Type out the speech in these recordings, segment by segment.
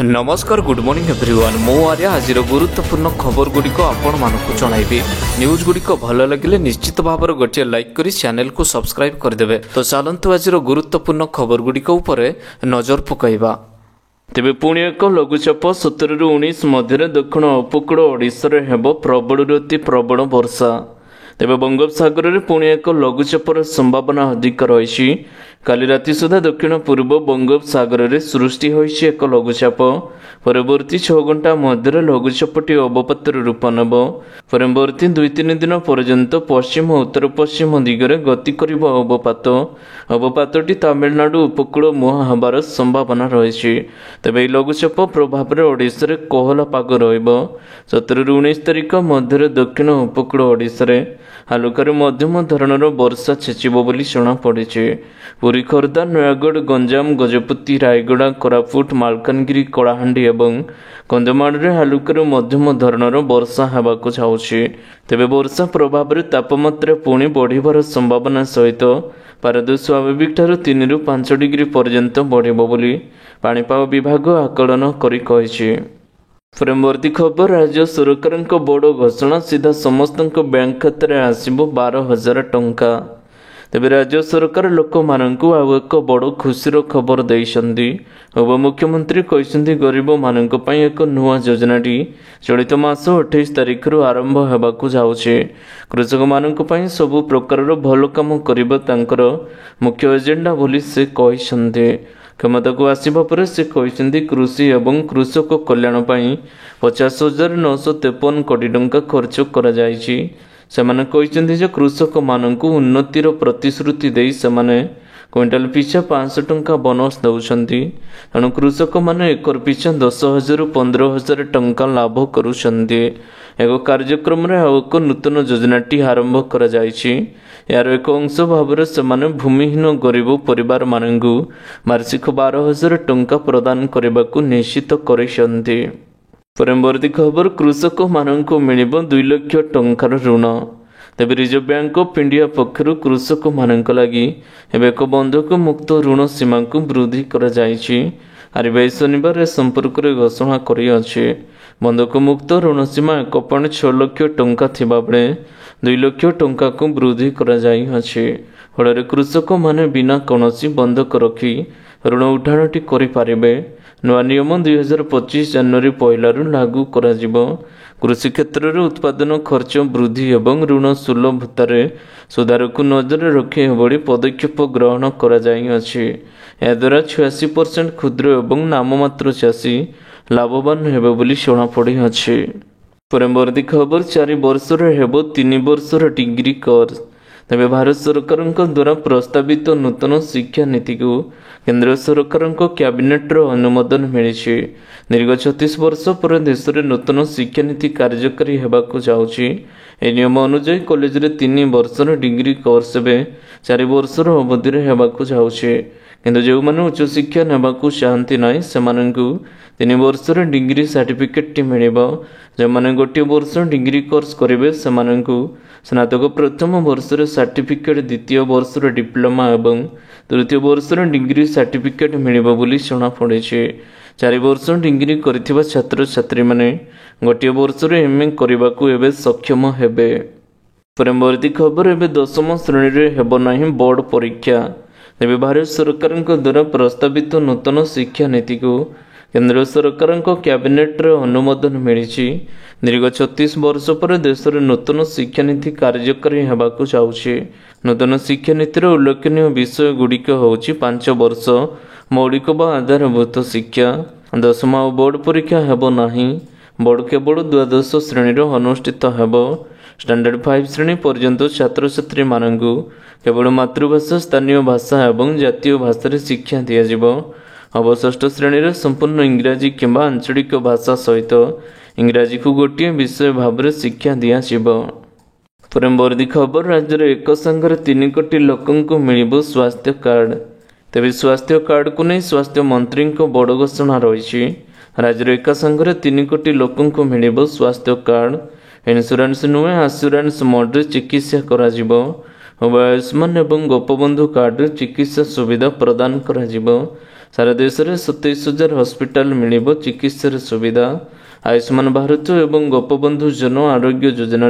नमस्कार good morning everyone मो आर्य आज गुरुत्वपूर्ण खबर गुड़िक आपण मानक जनइबी न्यूज गुड़िक भल लगे निश्चित भाव गोटे लाइक करी चैनल को सब्सक्राइब करदे। तो चलतु आज गुरुत्वपूर्ण खबर गुड़िक उपर नजर पकईबा। तेबे पुणी एक लघुचाप 17 ରୁ 19 मध्य दक्षिण उपकूल ओडिशा हेब प्रबल अति प्रबल वर्षा। तेबे बंगोपसागर में पुणी एक लघुचापर संभावना अधिक रही। काली राति सुधा दक्षिण पूर्व बंगोपसागर में सृष्टि होइछि एक लघुचाप। परवर्ती 6 घंटा मध्य लघुचापटी अवपातर रूप नेब। परवर्ती 2-3 दिन पर्यंत पश्चिम और उत्तर पश्चिम दिगरे गति करिब अवपात। अवपातटी तमिलनाडु उपकूल मुहां हेबार संभावना रही। तेबे लघुचाप प्रभाव में ओडिशा रे कोहला पाग रहिबो। 17 ରୁ 19 तारिख मध्य दक्षिण उपकूल ओडिशा हालुकार मध्यम धरणर वर्षा छेचिबो बोली जଣା पड़िछि। पुरी खोर्धा नयागढ़ गंजाम गजपति रायगड़ा कोरापुट मालकानगिरी कलाहांडी एवं कंधमाल हालुकार मध्यम धरणर वर्षा हेबाकु जाउछि। तेबे वर्षा प्रभाव में तापमात्रा पुणी बढ़िबार संभावना सहित पारद स्वाभाविक ठारू 3 ରୁ 5 डिग्री पर्यंत बढ़िबो बोली पाणीपाग विभाग आकलन करि कहिछि। परवर्ती खबर राज्य सरकार बड़ घोषणा सीधा समस्त बैंक खाते आसब 12,000 टंका। तेबे राज्य सरकार लोक मानकु आउ एक बड़ खुशीर खबर देइछन्ती। उपमुख्यमंत्री कहते गरीब मानक पई एक नुआ योजनाटी चलित मास 28 तारिख आरंभ हेबाकु जाउछे। कृषक मानक पई सबु प्रकार भल काम करिबा तांकर मुख्य एजेंडा बोली से कहते। क्षमता को आसवा पर से कहते कृषि एवं कृषक कल्याण पाई 50,953 कोटी टंका खर्च करा जायछि। सेमाने कहते जे कृषक मानकु उन्नतिर प्रतिश्रुति देई सेमाने क्विंटाल पिछा 500 टंका बोनस दउछन्ती। तेणु कृषक माने एकर पिछा 10,000 ରୁ 15,000 टंका लाभ करुछन्ती। एक कार्यक्रम रे एक नूतन योजनाटी आरंभ करा जायछि। यार एक अंश भाव सेमाने भूमिहीन गरीब परिवार मानकु वार्षिक 12,000 टंका प्रदान करबाकू निश्चित करिसन्ती। परवर्ती खबर कृषक मानकु मिलिबो 2 लाख टंकार ऋण। तेबे रिजर्व बैंक ऑफ इंडिया पक्षरु कृषक मानक लागि एबे एक बंधक मुक्त ऋण सीमा को वृद्धि करा जायछि। आरबीआई शनिवार संपर्क रे घोषणा करि अछि। बंधक मुक्त ऋण सीमा 1.6 लाख टंका थिबा बेले 2 लाख टंका को वृद्धि करा जाई अछि। फଳରେ कृषक माने बिना कोनोसी बंधक रखी ऋण उठाणटी करि पारिबे। नवा नियम 2025 जनवरी 1 लागू करा जिवो। कृषि क्षेत्र में उत्पादन खर्च वृद्धि एवं ऋण सुलभतार सुधार को नजर रखी एभली पदक्षेप ग्रहण करा जाई अछि। या द्वारा 86% क्षुद्र एवं नाममात्र चाषी लाभवान हेबे बोली जଣା पड़ी अछि। परवर्ती खबर 4 वर्षर हेबो 3 वर्षर डिग्री कोर्स। तेबे भारत सरकार द्वारा प्रस्तावित नूतन शिक्षा नीति को केंद्र सरकार कैबिनेट अनुमोदन मिली। दीर्घ 36 वर्ष पर देश में नूतन शिक्षा नीति कार्यकारी हेबाकु जाउछि। ए नियम अनुसार कॉलेज रे 3 वर्षर डिग्री कोर्स बे 4 वर्षर अवधि रे हेबाकु जाउछि। किंतु जो माने उच्च शिक्षा नेबाकु चाहंती नाही सेमानंकु 3 वर्षर डिग्री सर्टिफिकेट टी मिलिबो। जो माने गोटे वर्ष डिग्री कोर्स करिवे सेमानंकु स्नातक प्रथम वर्षर सर्टिफिकेट द्वितीय वर्षर डिप्लोमा एवं तृतीय वर्षर डिग्री सर्टिफिकेट मिलिबो बोली जଣା पड़िछि। 4 वर्ष डिग्री करिथिबा छात्र छात्री माने गोटे वर्षर एमए करबाकू एबे सक्षम हेबे। परवर्ती खबर एबे 10वीं श्रेणी रे हेबो नाही बोर्ड परीक्षा। तेबे भारत सरकार द्वारा प्रस्तावित नूतन शिक्षा नीति को केंद्र सरकार कैबिनेट अनुमोदन मिली। दीर्घ 36 वर्ष पर देश में नूतन शिक्षा नीति कार्यकारी हेबाकु जाउछि। नूतन शिक्षा नीतिर उल्लेखनीय विषय गुड़िक होउछि 5 वर्ष मौलिक व आधारभूत शिक्षा। 10मा और बोर्ड परीक्षा हेबो नाही। बोर्ड केवल द्वादश श्रेणी अनुष्ठित हेबो। स्टैंडर्ड 5 श्रेणी पर्यंत छात्र छात्री मानकु केवल मातृभाषा स्थानीय भाषा एवं जातीय भाषा शिक्षा दिया जिवो। अवशिष्ट श्रेणी संपूर्ण इंग्राजी किंबा आंचलिक भाषा सहित इंग्राजी को गोटे विषय भाव में शिक्षा दिया जिवो। परवर्ती खबर राज्य में एक संगे 3 कोटी लोकंकु मिलिबो स्वास्थ्य कार्ड। तेबे स्वास्थ्य कार्ड को नहीं स्वास्थ्य मंत्री बड़ घोषणा रही। राज्य में एक संगे 3 कोटी लोकंकु मिलिबो स्वास्थ्य कार्ड। इन्स्योरेंस नुहे आश्योरेंस मोड रे चिकित्सा करा जिवो। आयुष्मान एवं गोपबंधु कार्ड रे चिकित्सा सुविधा प्रदान करा जिवो। सारा देश में 27,000 हस्पिटाल मिलिब चिकित्सार सुविधा। आयुष्मान भारत एवं गोपबंधु जन आरोग्य योजना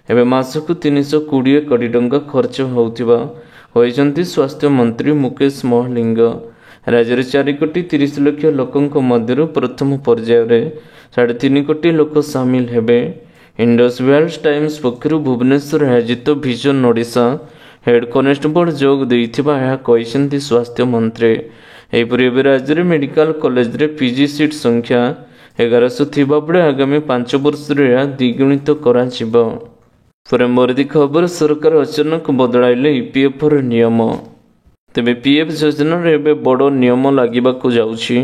एवं मासक 320 कोटी टंका खर्च होती स्वास्थ्य मंत्री मुकेश महलिंग। राज्य में 4,30,00,000 लोकों मध्य प्रथम पर्यायर 3.5 कोटी लोक सामिल हेबे। इंडस वेल्स टाइम्स पक्षर भुवनेश्वर आयोजित विजन ओडिशा हेड कनेस्टेबल जोग देइथिबा स्वास्थ्य मंत्री। एहिपरि एबे राज्य में मेडिकल कॉलेज रे पीजी सीट संख्या 1100 थिबा बेले आगामी 5 वर्ष द्विगुणित कराजिबो। परवर्ती खबर सरकार अचानक बदलाइले ईपीएफ नियम। तेबे पीएफ योजना एबे बड़ नियम लागिबाकू जाउछि।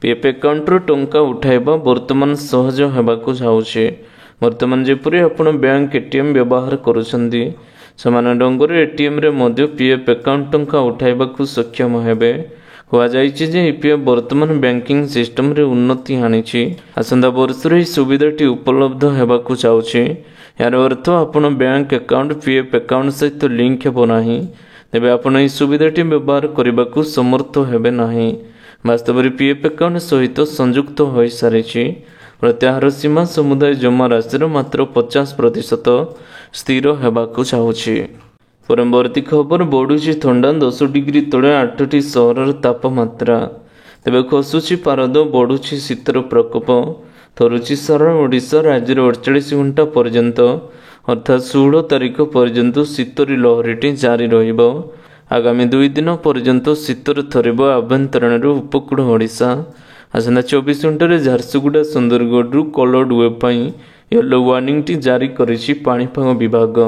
पीएफ अकाउंट रो टंका उठाइबा वर्तमान सहज हेबाकू जाउछि। वर्तमान जेपरि आपण बैंक एटीएम व्यवहार करुछन्ती समान ढंगरे एटीएम रे मध्य पीएफ अकाउंट टंका उठाइबाकू सक्षम हेबे। हुआଯାଇଛି जे ईपीएफ वर्तमान बैंकिंग सिस्टम रे उन्नति आनिछि। आसंता वर्ष रे सुविधाटी उपलब्ध हेबाकू जाउछि। यार अर्थ आपण बैंक अकाउंट पीएफ अकाउंट सहित लिंक हेबो नाही, तेबे आपण ई सुविधाटी व्यवहार करबाकू समर्थ हेबे नाही। वास्तव में पीएफ अकाउंट सहित संयुक्त होई सारिछि। प्रत्याहार सीमा समुदाय जमा राशि मात्र 50% स्थिर हेबाकू जाउछि। परवर्ती खबर बढ़ुछि थंडा 10 डिग्री तले 8टी सहरर तापमात्रा। तेबे खसुछि पारद बढ़ुछि शीतर प्रकोप। थरुछि सारा ओडिशा राज्य 48 घंटा पर्यंत अर्थात 16 तारीख पर्यंत शीतरी लहरीटी जारी रहिबो। आगामी 2 दिन पर्यंत शीतर थरिबो आभ्यंतरण उपकूल ओडिशा। आसंता 24 घंटे Jharsuguda Sundargarh coloured web yellow warning T जारी करिछि पाणीपाग विभाग।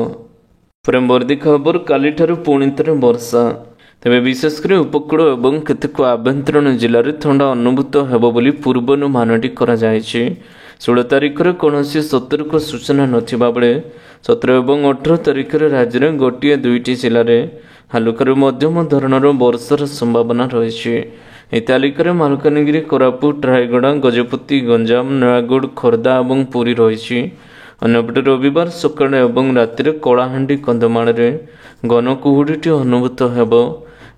परवर्ती खबर काली ठारू पुणी थे वर्षा। तेबे विशेषकर उपकूल एवं केतेक आभ्यंतरण जिले में थंडा अनुभूत हेबो बोली पूर्वानुमानटी करा जायछि। 16 तारीख में कौन सतर्क सूचना नथिबा बेले 17 और 18 तारीख में राज्य में गोटे 2टी जिले में हालुकारू मध्यम धरणर वर्षार संभावना रही। यह तालिकार मालकानगिरी, कोरापुट, रायगड़ा, गजपति, गंजाम, नयागढ़, खोर्धा और पुरी रही। अन्यपटे रविवार सकाळ एवं राति कलाहांडी कंधमाल घन कुहुड़ी अनुभूत हेब।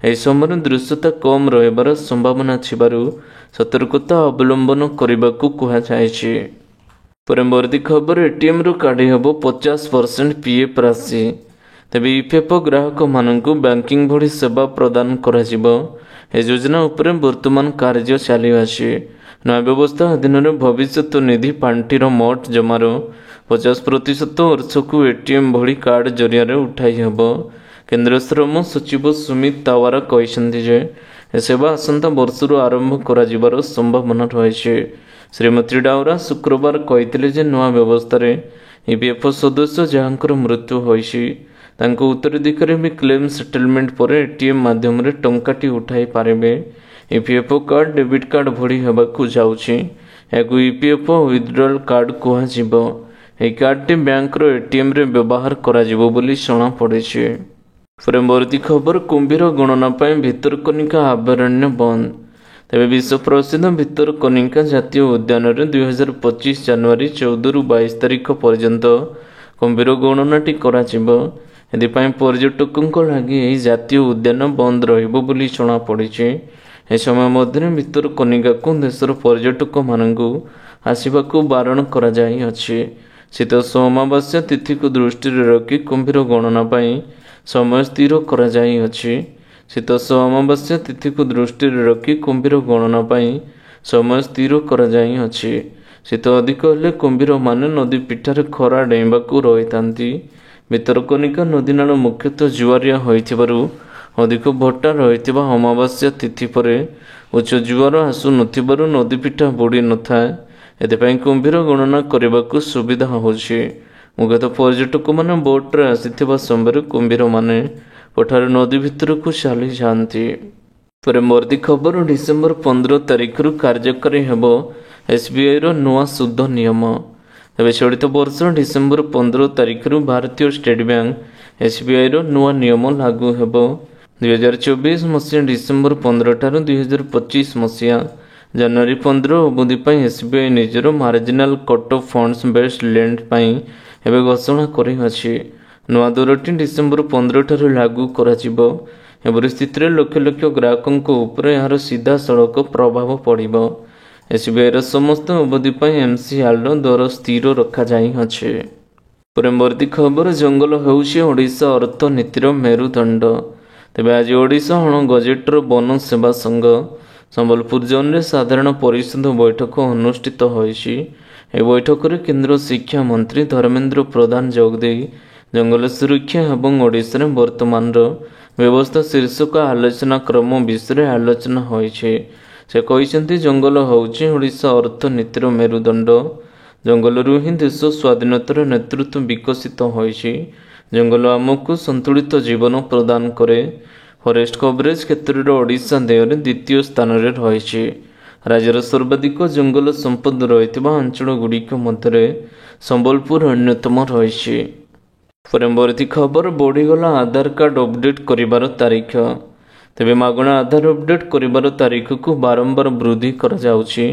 यह समय दृश्यता कम रहिबार संभावना थिबारु सतर्कता अवलंबन करने को कहुछि। परवर्ती खबर एटीएम रु काढ़ी हेब 50% पीएफ राशि। तेबे ईपीएफ ग्राहक मानक बैंकिंग भली सेवा प्रदान करा। योजना उपरे वर्तमान कार्य चली आछि। नया व्यवस्था अधीन भविष्य निधि पांठीर मोट जमार 50% अर्थ को एटीएम भली कार्ड जरिया उठाई हेब। केंद्र श्रम सचिव सुमित तावारा कहते जे सेवा आसंता वर्षर आरंभ कर संभावना रही। श्रीमती डावरा शुक्रवार कहते जे नया व्यवस्था ईपीएफ सदस्य जहाँकर मृत्यु होइछि तांको उत्तराधिकारी भी क्लेम सेटलमेंट पर एटीएम माध्यम टंकाटी उठाई पारे। ईपीएफ कार्ड डेबिट कार्ड भली हेबाकू जाउछि। याकू ईपीएफ विथड्रॉल कार्ड कहुजिबो। यह कार्डटी बैंकर एटीएम रे व्यवहार कराजिबो बोली जणा पड़िछि। परवर्ती खबर कुंभीर गणना पाई भितरकनिका अभयारण्य बंद। तेबे विश्व प्रसिद्ध भितरकनिका जातीय उद्यान 2025 जनवरी 14 रु 22 तारीख पर्यंत कुंभीर गणनाटी कराजिबो। एथिपाई पर्यटकों लगी यह जातीय उद्यान बंद रहिबो बोली जणा पड़िछि। ए समय मध्य भितरकनिका को देशर पर्यटक मानकु आसिबाकू बारण करा जाई अछि। शीत अमावास्या तिथि को दृष्टि रखी कुंभीर गणना पाई समय स्थिर करा जाई अछि। शीत अमावास्या तिथि को दृष्टि रखी कुंभीर गणना पाई समय स्थिर करा जाई अछि। शीत अधिक हेले कुंभीर माने नदी पीठार खरा डेइबाकू रहितांती। भितरकनिका नदीनाल मुख्यतः जुआरिया होइथिबारु अधिक भट्टा रहिथिबा अमावास्या तिथि पर उच्च जुआर आसु नथिबारु नदी पीठा बुड़ी नथाए। एथिपाई कुंभीर गणना करबाकू सुविधा होछि। मुख्यतः पर्यटक माने बोट रे आसिथिबा समय कुंभीर माने पठार नदी भितर को चली जाती। परवर्ती खबर डिसेम्बर 15 तारीख रु कार्यकारी हेब एसबीआई रो नुआ सुध नियम। तेज चलित वर्ष डिसेम्बर 15 तारीख रु भारतीय स्टेट बैंक एसबीआई रो नुआ नियम लागू हेब। 2024 मसीहा डिसेम्बर 15 ठारू 2025 मसीहा जनवरी 15 अवधि पाई एसबीआई निजर marginal cut off funds based lend पाई एबे घोषणा करिछि। नुआ दरटी डिसेम्बर 15 ठारू लागू कराजिबो। ଏପରି ସ୍ଥିତିରେ ଲକ୍ଷ ଲକ୍ଷ ଗ୍ରାହକଙ୍କ ଉପରେ ଏହାର ସିଧାସଳଖ ପ୍ରଭାବ ପଡ଼ିବ। ଏସ୍ବିଆଇର ସମସ୍ତ ଅବଧି ପାଇଁ MCLର ଦର ସ୍ଥିର ରଖାଯାଇଅଛି। ପରବର୍ତ୍ତୀ ଖବର, ଜଙ୍ଗଲ ହେଉଛି ଓଡ଼ିଶା ଅର୍ଥନୀତିର ମେରୁଦଣ୍ଡ। ତେବେ ଆଜି ଓଡ଼ିଶା ଅଣ ଗଜେଟର ବନ ସେବା ସଂଘ ସମ୍ବଲପୁର ଜୋନ୍ରେ ସାଧାରଣ ପରିଷଦ ବୈଠକ ଅନୁଷ୍ଠିତ ହୋଇଛି। ଏହି ବୈଠକରେ କେନ୍ଦ୍ର ଶିକ୍ଷା ମନ୍ତ୍ରୀ ଧର୍ମେନ୍ଦ୍ର ପ୍ରଧାନ ଯୋଗଦେଇ ଜଙ୍ଗଲ ସୁରକ୍ଷା ଏବଂ ଓଡ଼ିଶାରେ ବର୍ତ୍ତମାନର ବ୍ୟବସ୍ଥା ଶୀର୍ଷକ ଆଲୋଚନା କ୍ରମ ବିଷୟରେ ଆଲୋଚନା ହୋଇଛି। ସେ କହିଛନ୍ତି, ଜଙ୍ଗଲ ହେଉଛି ଓଡ଼ିଶା ଅର୍ଥନୀତିର ମେରୁଦଣ୍ଡ। ଜଙ୍ଗଲରୁ ହିଁ ଦେଶ ସ୍ୱାଧୀନତାର ନେତୃତ୍ୱ ବିକଶିତ ହୋଇଛି। ଜଙ୍ଗଲ ଆମକୁ ସନ୍ତୁଳିତ ଜୀବନ ପ୍ରଦାନ କରେ। ଫରେଷ୍ଟ କଭରେଜ କ୍ଷେତ୍ରରେ ଓଡ଼ିଶା ଦେଶରେ ଦ୍ୱିତୀୟ ସ୍ଥାନରେ ରହିଛି। ରାଜ୍ୟର ସର୍ବାଧିକ ଜଙ୍ଗଲ ସମ୍ପଦ ରହିଥିବା ଅଞ୍ଚଳଗୁଡ଼ିକ ମଧ୍ୟରେ ସମ୍ବଲପୁର ଅନ୍ୟତମ ରହିଛି। ପରବର୍ତ୍ତୀ ଖବର, ବଢ଼ିଗଲା ଆଧାର କାର୍ଡ ଅପଡେଟ୍ କରିବାର ତାରିଖ। ତେବେ ମାଗଣା ଆଧାର ଅପଡେଟ୍ କରିବାର ତାରିଖକୁ ବାରମ୍ବାର ବୃଦ୍ଧି କରାଯାଉଛି।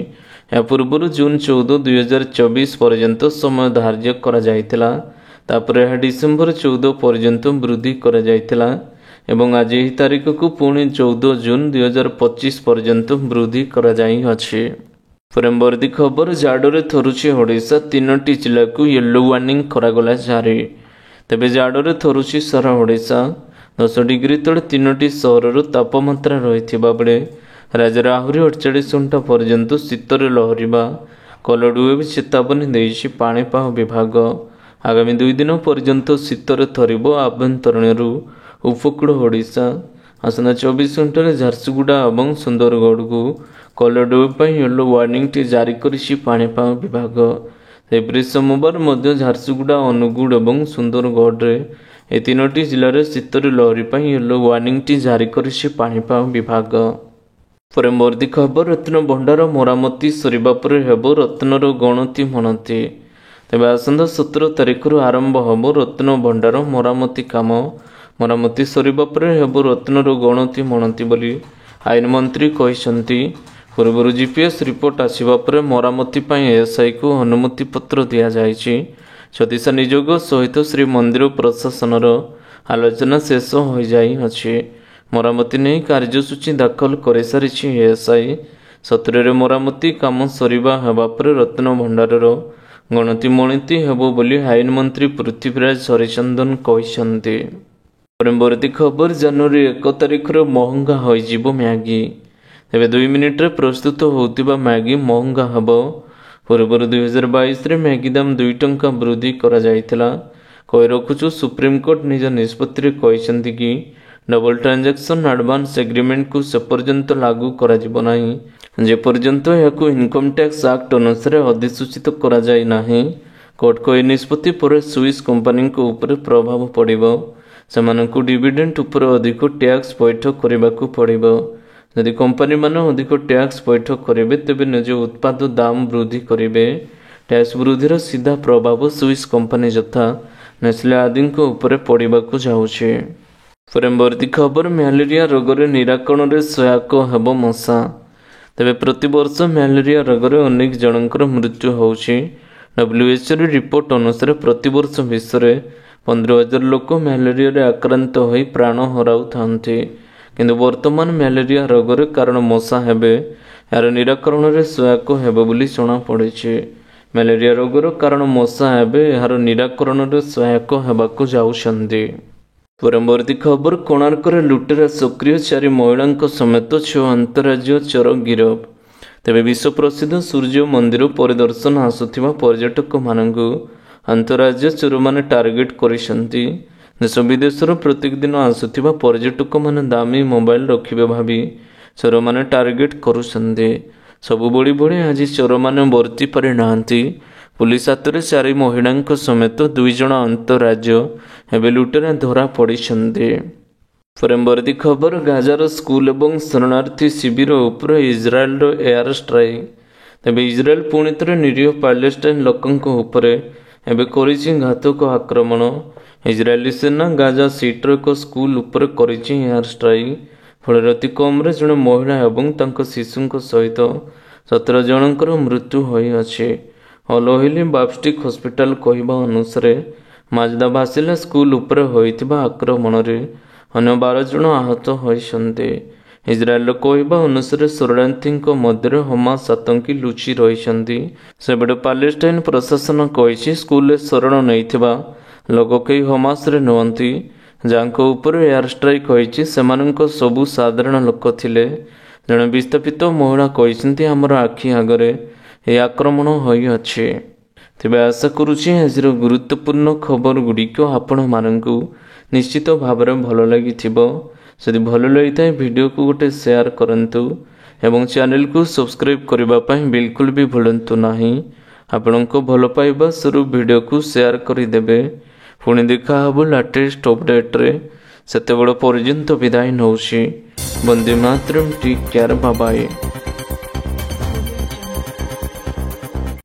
ଏହା ପୂର୍ବରୁ ଜୁନ୍ 14, 2024 ପର୍ଯ୍ୟନ୍ତ ସମୟ ଧାର୍ଯ୍ୟ କରାଯାଇଥିଲା। ତାପରେ ଏହା ଡିସେମ୍ବର 14 ପର୍ଯ୍ୟନ୍ତ ବୃଦ୍ଧି କରାଯାଇଥିଲା ଏବଂ ଆଜି ଏହି ତାରିଖକୁ ପୁଣି 14 ଜୁନ୍ 2025 ପର୍ଯ୍ୟନ୍ତ ବୃଦ୍ଧି କରାଯାଇଅଛି। ପରବର୍ତ୍ତୀ ଖବର, ଜାଡ଼ରେ ଥରୁଛି ଓଡ଼ିଶା, 3ଟି ଜିଲ୍ଲାକୁ ୟେଲୋ ୱାର୍ଣ୍ଣିଂ କରାଗଲା ଜାରି। ତେବେ ଜାଡ଼ରେ ଥରୁଛି ସାରା ଓଡ଼ିଶା। 10 ଡିଗ୍ରୀ ତଳେ 3ଟି ସହରର ତାପମାତ୍ରା ରହିଥିବା ବେଳେ ରାଜ୍ୟରେ ଆହୁରି 48 ଘଣ୍ଟା ପର୍ଯ୍ୟନ୍ତ ଶୀତରେ ଲହରିବା କଲର୍ ୱେଭ୍ ଚେତାବନୀ ଦେଇଛି ପାଣିପାଗ ବିଭାଗ। ଆଗାମୀ 2 ଦିନ ପର୍ଯ୍ୟନ୍ତ ଶୀତରେ ଥରିବ ଆଭ୍ୟନ୍ତରୀଣରୁ ଉପକୂଳ ଓଡ଼ିଶା। ଆସନ୍ତା 24 ଘଣ୍ଟାରେ ଝାରସୁଗୁଡ଼ା ଏବଂ ସୁନ୍ଦରଗଡ଼କୁ କଲର୍ ୱେଭ୍ ପାଇଁ ୟେଲୋ ୱାର୍ଣ୍ଣିଂଟି ଜାରି କରିଛି ପାଣିପାଗ ବିଭାଗ। ସେହିପରି ସୋମବାର ମଧ୍ୟ ଝାରସୁଗୁଡ଼ା, ଅନୁଗୁଳ ଏବଂ ସୁନ୍ଦରଗଡ଼ରେ ଏହି 3ଟି ଜିଲ୍ଲାରେ ଶୀତରେ ଲହରୀ ପାଇଁ ୟେଲୋ ୱାର୍ଣ୍ଣିଂଟି ଜାରି କରିଛି ପାଣିପାଗ ବିଭାଗ। ପରବର୍ତ୍ତୀ ଖବର, ରତ୍ନ ଭଣ୍ଡାର ମରାମତି ସରିବା ପରେ ହେବ ରତ୍ନର ଗଣତି ମଣତି। ତେବେ ଆସନ୍ତା 17 ତାରିଖରୁ ଆରମ୍ଭ ହେବ ରତ୍ନ ଭଣ୍ଡାର ମରାମତି କାମ। ମରାମତି ସରିବା ପରେ ହେବ ରତ୍ନର ଗଣତି ମଣତି ବୋଲି ଆଇନ ମନ୍ତ୍ରୀ କହିଛନ୍ତି। ପୂର୍ବରୁ GPS ରିପୋର୍ଟ ଆସିବା ପରେ ମରାମତି ପାଇଁ ASIକୁ ଅନୁମତି ପତ୍ର ଦିଆଯାଇଛି। ଛତିଶା ନିଯୋଗ ସହିତ ଶ୍ରୀମନ୍ଦିର ପ୍ରଶାସନର ଆଲୋଚନା ଶେଷ ହୋଇଯାଇଅଛି। ମରାମତି ନେଇ କାର୍ଯ୍ୟସୂଚୀ ଦାଖଲ କରିସାରିଛି ASI। 17ରେ ମରାମତି କାମ ସରିବା ହେବା ପରେ ରତ୍ନ ଭଣ୍ଡାରର ଗଣତି ମଣତି ହେବ ବୋଲି ଆଇନ ମନ୍ତ୍ରୀ ପୃଥ୍ୱୀରାଜ ହରିଚନ୍ଦନ କହିଛନ୍ତି। ପରବର୍ତ୍ତୀ ଖବର, ଜାନୁଆରୀ 1 ତାରିଖରେ ମହଙ୍ଗା ହୋଇଯିବ ମ୍ୟାଗି। ତେବେ 2 ମିନିଟରେ ପ୍ରସ୍ତୁତ ହେଉଥିବା ମ୍ୟାଗି ମହଙ୍ଗା ହେବ। ପୂର୍ବରୁ 2022ରେ ମ୍ୟାଗି ଦାମ 2 ଟଙ୍କା ବୃଦ୍ଧି କରାଯାଇଥିଲା। କହି ରଖୁଛୁ, ସୁପ୍ରିମକୋର୍ଟ ନିଜ ନିଷ୍ପତ୍ତିରେ କହିଛନ୍ତି କି ଡବଲ ଟ୍ରାଞ୍ଜାକ୍ସନ ଆଡଭାନ୍ସ ଏଗ୍ରିମେଣ୍ଟକୁ ସେପର୍ଯ୍ୟନ୍ତ ଲାଗୁ କରାଯିବ ନାହିଁ ଯେପର୍ଯ୍ୟନ୍ତ ଏହାକୁ ଇନକମ୍ ଟ୍ୟାକ୍ସ ଆକ୍ଟ ଅନୁସାରେ ଅଧିସୂଚିତ କରାଯାଇ ନାହିଁ। କୋର୍ଟଙ୍କ ଏହି ନିଷ୍ପତ୍ତି ପରେ ସୁଇସ୍ କମ୍ପାନୀଙ୍କ ଉପରେ ପ୍ରଭାବ ପଡ଼ିବ। ସେମାନଙ୍କୁ ଡିଭିଡେଣ୍ଡ ଉପରେ ଅଧିକ ଟ୍ୟାକ୍ସ ପୈଠ କରିବାକୁ ପଡ଼ିବ। ଯଦି କମ୍ପାନୀମାନେ ଅଧିକ ଟ୍ୟାକ୍ସ ପୈଠ କରିବେ ତେବେ ନିଜ ଉତ୍ପାଦ ଦାମ ବୃଦ୍ଧି କରିବେ। ଟ୍ୟାକ୍ସ ବୃଦ୍ଧିର ସିଧା ପ୍ରଭାବ ସୁଇସ୍ କମ୍ପାନୀ ଯଥା ନେସ୍ଲେ ଆଦିଙ୍କ ଉପରେ ପଡ଼ିବାକୁ ଯାଉଛି। ପରବର୍ତ୍ତୀ ଖବର, ମ୍ୟାଲେରିଆ ରୋଗରେ ନିରାକରଣରେ ସହାୟକ ହେବ ମଶା। ତେବେ ପ୍ରତିବର୍ଷ ମ୍ୟାଲେରିଆ ରୋଗରେ ଅନେକ ଜଣଙ୍କର ମୃତ୍ୟୁ ହେଉଛି। WHOର ରିପୋର୍ଟ ଅନୁସାରେ ପ୍ରତିବର୍ଷ ବିଶ୍ୱରେ 15,000 ଲୋକ ମ୍ୟାଲେରିଆରେ ଆକ୍ରାନ୍ତ ହୋଇ ପ୍ରାଣ ହରାଉଥାନ୍ତି। କିନ୍ତୁ ବର୍ତ୍ତମାନ ମ୍ୟାଲେରିଆ ରୋଗର କାରଣ ମଶା ହେବେ ଏହାର ନିରାକରଣରେ ସହାୟକ ହେବ ବୋଲି ଜଣାପଡ଼ିଛି। ମ୍ୟାଲେରିଆ ରୋଗର କାରଣ ମଶା ହେବେ ଏହାର ନିରାକରଣରେ ସହାୟକ ହେବାକୁ ଯାଉଛନ୍ତି। ପରବର୍ତ୍ତୀ ଖବର, କୋଣାର୍କରେ ଲୁଟେରା ସକ୍ରିୟ, 4 ମହିଳାଙ୍କ ସମେତ 6 ଅନ୍ତରାଜ୍ୟ ଚୋର ଗିରଫ। ତେବେ ବିଶ୍ୱ ପ୍ରସିଦ୍ଧ ସୂର୍ଯ୍ୟ ମନ୍ଦିର ପରିଦର୍ଶନ ଆସୁଥିବା ପର୍ଯ୍ୟଟକମାନଙ୍କୁ ଅନ୍ତରାଜ୍ୟ ଚୋରମାନେ ଟାର୍ଗେଟ କରିଛନ୍ତି। ଦେଶ ବିଦେଶର ପ୍ରତ୍ୟେକ ଦିନ ଆସୁଥିବା ପର୍ଯ୍ୟଟକମାନେ ଦାମୀ ମୋବାଇଲ ରଖିବେ ଭାବି ଚୋରମାନେ ଟାର୍ଗେଟ କରୁଛନ୍ତି। ସବୁ ଭଳି ଭଳି ଆଜି ଚୋରମାନେ ବର୍ତ୍ତି ପାରିନାହାନ୍ତି। ପୁଲିସ ହାତରେ 4 ମହିଳାଙ୍କ ସମେତ 2 ଜଣ ଅନ୍ତରାଜ୍ୟ ଏବେ ଲୁଟେରା ଧରା ପଡ଼ିଛନ୍ତି। ପରବର୍ତ୍ତୀ ଖବର, ଗାଜାର ସ୍କୁଲ ଏବଂ ଶରଣାର୍ଥୀ ଶିବିର ଉପରେ ଇସ୍ରାଏଲର ଏୟାର ଷ୍ଟ୍ରାଇକ୍। ତେବେ ଇସ୍ରାଏଲ ପୁଣି ଥରେ ନିରୀହ ପାଲେଷ୍ଟାଇନ ଲୋକଙ୍କ ଉପରେ ଏବେ କରିଛି ଘାତକ ଆକ୍ରମଣ। ଇସ୍ରାଏଲି ସେନା ଗାଜା ସିଟିର ଏକ ସ୍କୁଲ ଉପରେ କରିଛି ଏୟାର ଷ୍ଟ୍ରାଇକ୍। ଫଳରେ ଅତି କମରେ ଜଣେ ମହିଳା ଏବଂ ତାଙ୍କ ଶିଶୁଙ୍କ ସହିତ 17 ଜଣଙ୍କର ମୃତ୍ୟୁ ହୋଇଅଛି। ଅଲ୍ ଓହିଲି ବାପ୍ଟିଷ୍ଟ ହସ୍ପିଟାଲ କହିବା ଅନୁସାରେ ମାଜଦା ଭାସିଲା ସ୍କୁଲ ଉପରେ ହୋଇଥିବା ଆକ୍ରମଣରେ ଅନ୍ୟ 12 ଜଣ ଆହତ ହୋଇଛନ୍ତି। ଇସ୍ରାଏଲର କହିବା ଅନୁସାରେ ଶରଣାର୍ଥୀଙ୍କ ମଧ୍ୟରେ ହମାସ ଆତଙ୍କୀ ଲୁଚି ରହିଛନ୍ତି। ସେପଟେ ପାଲେଷ୍ଟାଇନ ପ୍ରଶାସନ କହିଛି ସ୍କୁଲରେ ଶରଣ ନେଇଥିବା ଲୋକ କେହି ହମାସରେ ନୁହନ୍ତି। ଯାହାଙ୍କ ଉପରେ ଏୟାର ଷ୍ଟ୍ରାଇକ୍ ହୋଇଛି ସେମାନଙ୍କ ସବୁ ସାଧାରଣ ଲୋକ ଥିଲେ। ଜଣେ ବିସ୍ଥାପିତ ମହିଳା କହିଛନ୍ତି ଆମର ଆଖି ଆଗରେ ଏହି ଆକ୍ରମଣ ହୋଇଅଛି। ତେବେ ଆଶା କରୁଛି ଆଜିର ଗୁରୁତ୍ୱପୂର୍ଣ୍ଣ ଖବର ଗୁଡ଼ିକ ଆପଣମାନଙ୍କୁ ନିଶ୍ଚିତ ଭାବରେ ଭଲ ଲାଗିଥିବ। ଯଦି ଭଲ ଲାଗିଥାଏ ଭିଡ଼ିଓକୁ ଗୋଟେ ସେୟାର କରନ୍ତୁ ଏବଂ ଚ୍ୟାନେଲକୁ ସବସ୍କ୍ରାଇବ୍ କରିବା ପାଇଁ ବିଲକୁଲ ବି ଭୁଲନ୍ତୁ ନାହିଁ। ଆପଣଙ୍କ ଭଲ ପାଇବା ସ୍ୱରୂପ ଭିଡ଼ିଓକୁ ସେୟାର କରିଦେବେ। ପୁଣି ଦେଖା ହେବ ଲାଟେଷ୍ଟ ଅପଡେଟ୍ରେ। ସେତେବେଳେ ପର୍ଯ୍ୟନ୍ତ ବିଦାୟ ନେଉଛି। Vande Mataram, take care, bye bye.